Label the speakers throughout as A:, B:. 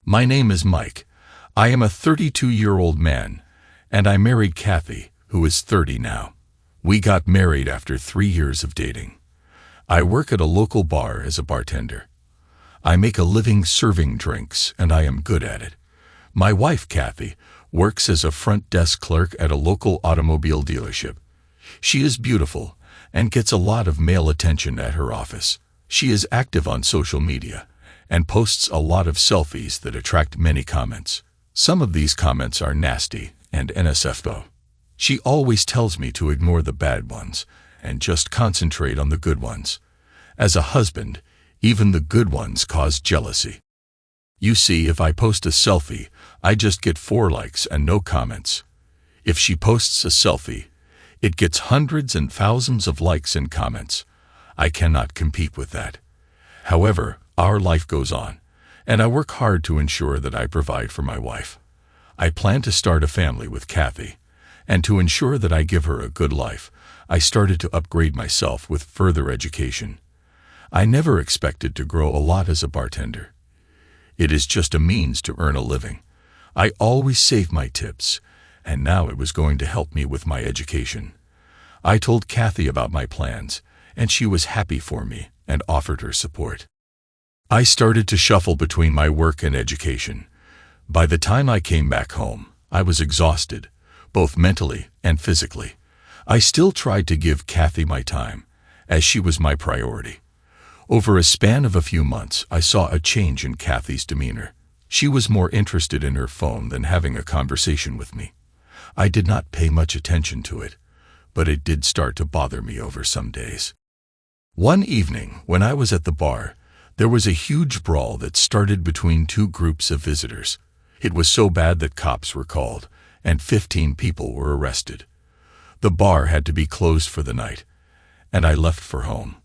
A: My name is Mike. I am a 32-year-old man, and I married Kathy, who is 30 now. We got married after 3 years of dating. I work at a local bar as a bartender. I make a living serving drinks, and I am good at it. My wife, Kathy, works as a front desk clerk at a local automobile dealership. She is beautiful and gets a lot of male attention at her office. She is active on social media and posts a lot of selfies that attract many comments. Some of these comments are nasty and NSFO. She always tells me to ignore the bad ones and just concentrate on the good ones. As a husband, even the good ones cause jealousy. You see, if I post a selfie, I just get 4 likes and no comments. If she posts a selfie, it gets hundreds and thousands of likes and comments. I cannot compete with that. However, our life goes on, and I work hard to ensure that I provide for my wife. I plan to start a family with Kathy, and to ensure that I give her a good life, I started to upgrade myself with further education. I never expected to grow a lot as a bartender. It is just a means to earn a living. I always save my tips, and now it was going to help me with my education. I told Kathy about my plans, and she was happy for me and offered her support. I started to shuffle between my work and education. By the time I came back home, I was exhausted, both mentally and physically. I still tried to give Kathy my time, as she was my priority. Over a span of a few months, I saw a change in Kathy's demeanor. She was more interested in her phone than having a conversation with me. I did not pay much attention to it, but it did start to bother me over some days. One evening, when I was at the bar, there was a huge brawl that started between 2 groups of visitors. It was so bad that cops were called, and 15 people were arrested. The bar had to be closed for the night, and I left for home.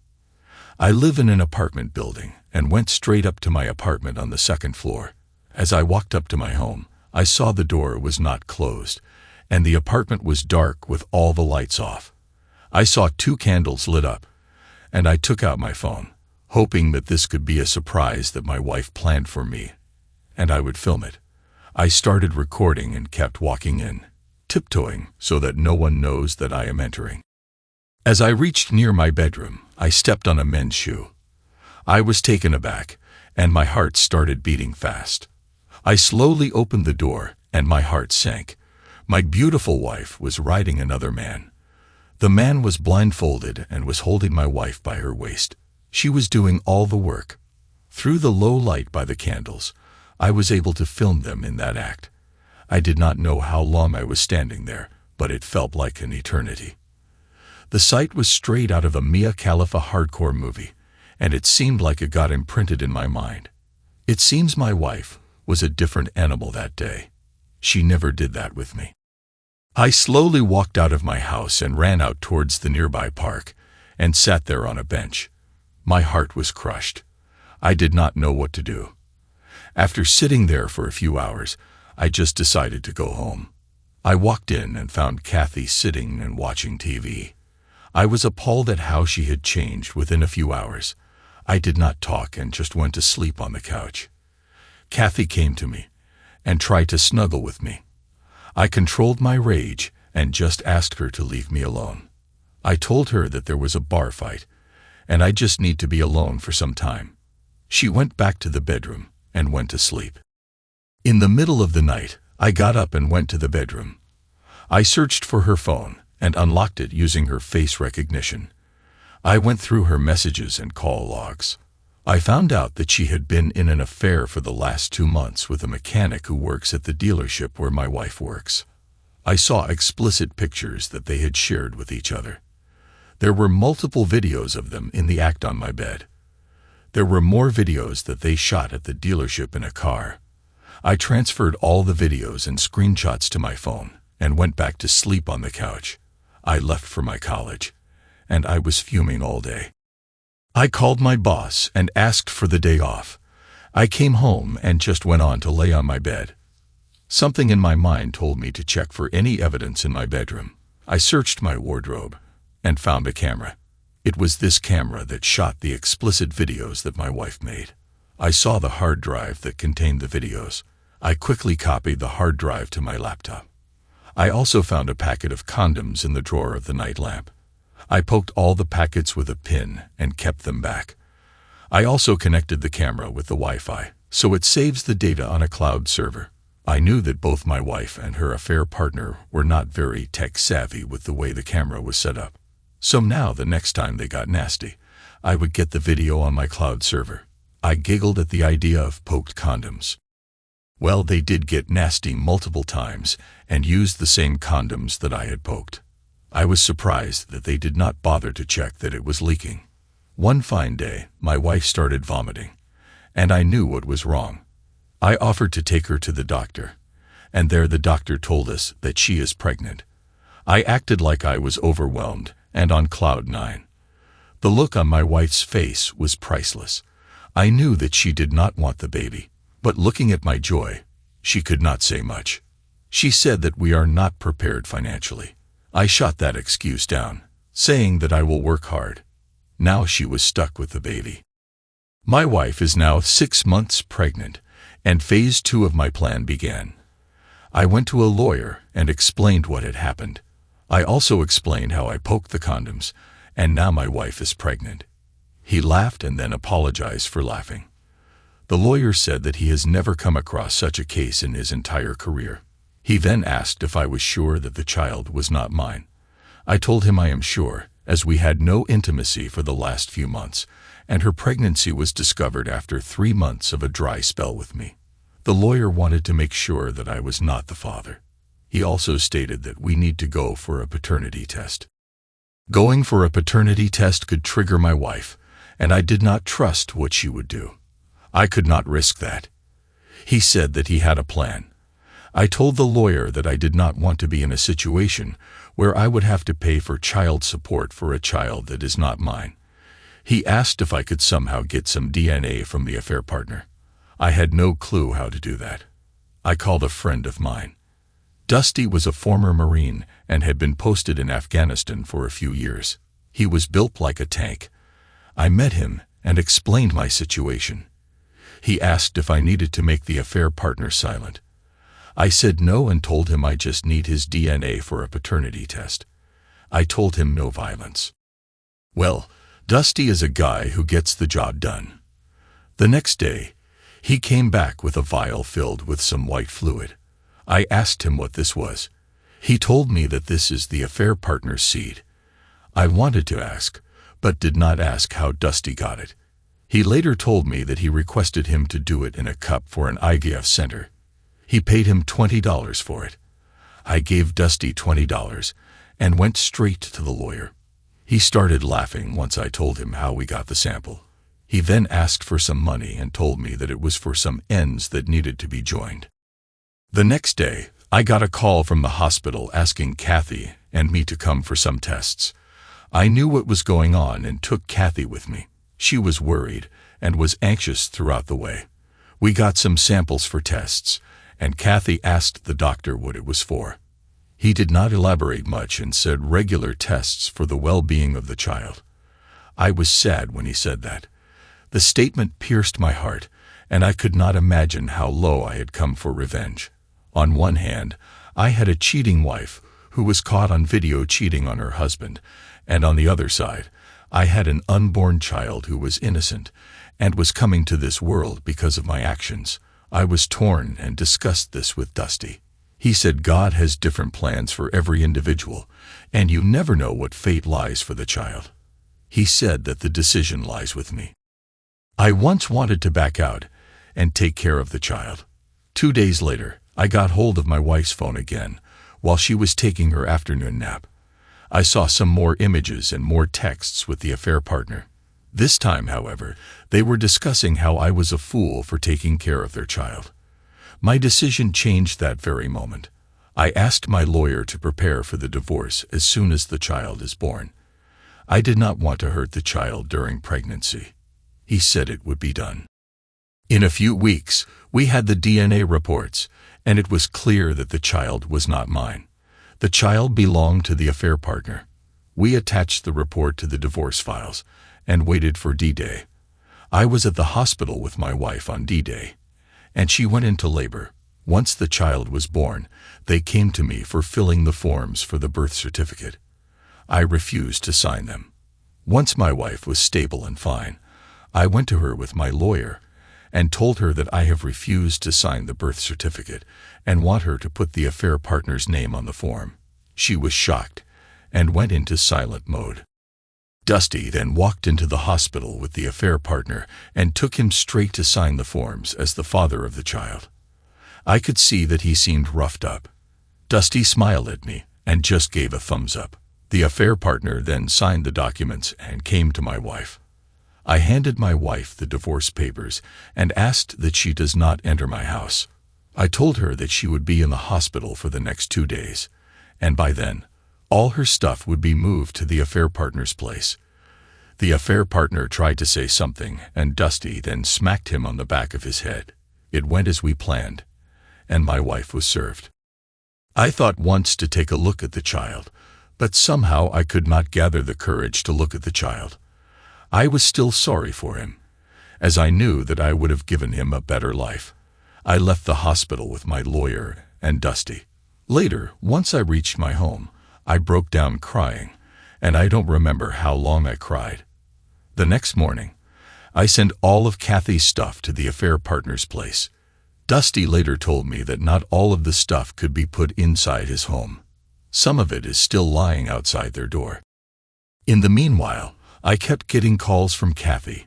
A: I live in an apartment building and went straight up to my apartment on the 2nd floor. As I walked up to my home, I saw the door was not closed, and the apartment was dark with all the lights off. I saw 2 candles lit up, and I took out my phone, hoping that this could be a surprise that my wife planned for me, and I would film it. I started recording and kept walking in, tiptoeing so that no one knows that I am entering. As I reached near my bedroom, I stepped on a men's shoe. I was taken aback, and my heart started beating fast. I slowly opened the door, and my heart sank. My beautiful wife was riding another man. The man was blindfolded and was holding my wife by her waist. She was doing all the work. Through the low light by the candles, I was able to film them in that act. I did not know how long I was standing there, but it felt like an eternity. The sight was straight out of a Mia Khalifa hardcore movie, and it seemed like it got imprinted in my mind. It seems my wife was a different animal that day. She never did that with me. I slowly walked out of my house and ran out towards the nearby park and sat there on a bench. My heart was crushed. I did not know what to do. After sitting there for a few hours, I just decided to go home. I walked in and found Kathy sitting and watching TV. I was appalled at how she had changed within a few hours. I did not talk and just went to sleep on the couch. Kathy came to me and tried to snuggle with me. I controlled my rage and just asked her to leave me alone. I told her that there was a bar fight, and I just need to be alone for some time. She went back to the bedroom and went to sleep. In the middle of the night, I got up and went to the bedroom. I searched for her phone and unlocked it using her face recognition. I went through her messages and call logs. I found out that she had been in an affair for the last 2 months with a mechanic who works at the dealership where my wife works. I saw explicit pictures that they had shared with each other. There were multiple videos of them in the act on my bed. There were more videos that they shot at the dealership in a car. I transferred all the videos and screenshots to my phone and went back to sleep on the couch. I left for my college, and I was fuming all day. I called my boss and asked for the day off. I came home and just went on to lay on my bed. Something in my mind told me to check for any evidence in my bedroom. I searched my wardrobe and found a camera. It was this camera that shot the explicit videos that my wife made. I saw the hard drive that contained the videos. I quickly copied the hard drive to my laptop. I also found a packet of condoms in the drawer of the night lamp. I poked all the packets with a pin and kept them back. I also connected the camera with the Wi-Fi, so it saves the data on a cloud server. I knew that both my wife and her affair partner were not very tech-savvy with the way the camera was set up. So now the next time they got nasty, I would get the video on my cloud server. I giggled at the idea of poked condoms. Well, they did get nasty multiple times and used the same condoms that I had poked. I was surprised that they did not bother to check that it was leaking. One fine day, my wife started vomiting, and I knew what was wrong. I offered to take her to the doctor, and there the doctor told us that she is pregnant. I acted like I was overwhelmed and on cloud nine. The look on my wife's face was priceless. I knew that she did not want the baby, but looking at my joy, she could not say much. She said that we are not prepared financially. I shot that excuse down, saying that I will work hard. Now she was stuck with the baby. My wife is now 6 months pregnant, and phase 2 of my plan began. I went to a lawyer and explained what had happened. I also explained how I poked the condoms, and now my wife is pregnant. He laughed and then apologized for laughing. The lawyer said that he has never come across such a case in his entire career. He then asked if I was sure that the child was not mine. I told him I am sure, as we had no intimacy for the last few months, and her pregnancy was discovered after 3 months of a dry spell with me. The lawyer wanted to make sure that I was not the father. He also stated that we need to go for a paternity test. Going for a paternity test could trigger my wife, and I did not trust what she would do. I could not risk that. He said that he had a plan. I told the lawyer that I did not want to be in a situation where I would have to pay for child support for a child that is not mine. He asked if I could somehow get some DNA from the affair partner. I had no clue how to do that. I called a friend of mine. Dusty was a former Marine and had been posted in Afghanistan for a few years. He was built like a tank. I met him and explained my situation. He asked if I needed to make the affair partner silent. I said no and told him I just need his DNA for a paternity test. I told him no violence. Well, Dusty is a guy who gets the job done. The next day, he came back with a vial filled with some white fluid. I asked him what this was. He told me that this is the affair partner's seed. I wanted to ask, but did not ask how Dusty got it. He later told me that he requested him to do it in a cup for an IVF center. He paid him $20 for it. I gave Dusty $20 and went straight to the lawyer. He started laughing once I told him how we got the sample. He then asked for some money and told me that it was for some ends that needed to be joined. The next day, I got a call from the hospital asking Kathy and me to come for some tests. I knew what was going on and took Kathy with me. She was worried and was anxious throughout the way. We got some samples for tests, and Kathy asked the doctor what it was for. He did not elaborate much and said regular tests for the well-being of the child. I was sad when he said that. The statement pierced my heart, and I could not imagine how low I had come for revenge. On one hand, I had a cheating wife who was caught on video cheating on her husband, and on the other side, I had an unborn child who was innocent and was coming to this world because of my actions. I was torn and discussed this with Dusty. He said God has different plans for every individual, and you never know what fate lies for the child. He said that the decision lies with me. I once wanted to back out and take care of the child. 2 days later, I got hold of my wife's phone again while she was taking her afternoon nap. I saw some more images and more texts with the affair partner. This time, however, they were discussing how I was a fool for taking care of their child. My decision changed that very moment. I asked my lawyer to prepare for the divorce as soon as the child is born. I did not want to hurt the child during pregnancy. He said it would be done. In a few weeks, we had the DNA reports, and it was clear that the child was not mine. The child belonged to the affair partner. We attached the report to the divorce files and waited for D-Day. I was at the hospital with my wife on D-Day, and she went into labor. Once the child was born, they came to me for filling the forms for the birth certificate. I refused to sign them. Once my wife was stable and fine, I went to her with my lawyer and told her that I have refused to sign the birth certificate and want her to put the affair partner's name on the form. She was shocked and went into silent mode. Dusty then walked into the hospital with the affair partner and took him straight to sign the forms as the father of the child. I could see that he seemed roughed up. Dusty smiled at me and just gave a thumbs up. The affair partner then signed the documents and came to my wife. I handed my wife the divorce papers and asked that she does not enter my house. I told her that she would be in the hospital for the next 2 days, and by then, all her stuff would be moved to the affair partner's place. The affair partner tried to say something, and Dusty then smacked him on the back of his head. It went as we planned, and my wife was served. I thought once to take a look at the child, but somehow I could not gather the courage to look at the child. I was still sorry for him, as I knew that I would have given him a better life. I left the hospital with my lawyer and Dusty. Later, once I reached my home, I broke down crying, and I don't remember how long I cried. The next morning, I sent all of Kathy's stuff to the affair partner's place. Dusty later told me that not all of the stuff could be put inside his home. Some of it is still lying outside their door. In the meanwhile, I kept getting calls from Kathy,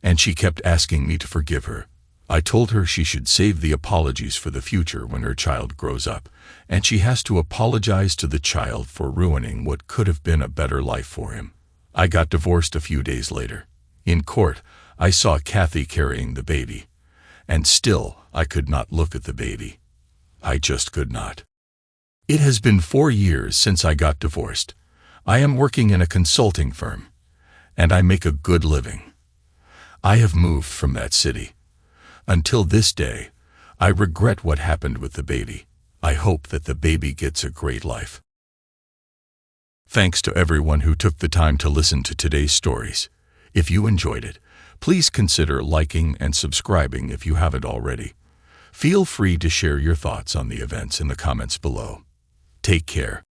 A: and she kept asking me to forgive her. I told her she should save the apologies for the future when her child grows up, and she has to apologize to the child for ruining what could have been a better life for him. I got divorced a few days later. In court, I saw Kathy carrying the baby, and still I could not look at the baby. I just could not. It has been 4 years since I got divorced. I am working in a consulting firm, and I make a good living. I have moved from that city. Until this day, I regret what happened with the baby. I hope that the baby gets a great life. Thanks to everyone who took the time to listen to today's stories. If you enjoyed it, please consider liking and subscribing if you haven't already. Feel free to share your thoughts on the events in the comments below. Take care.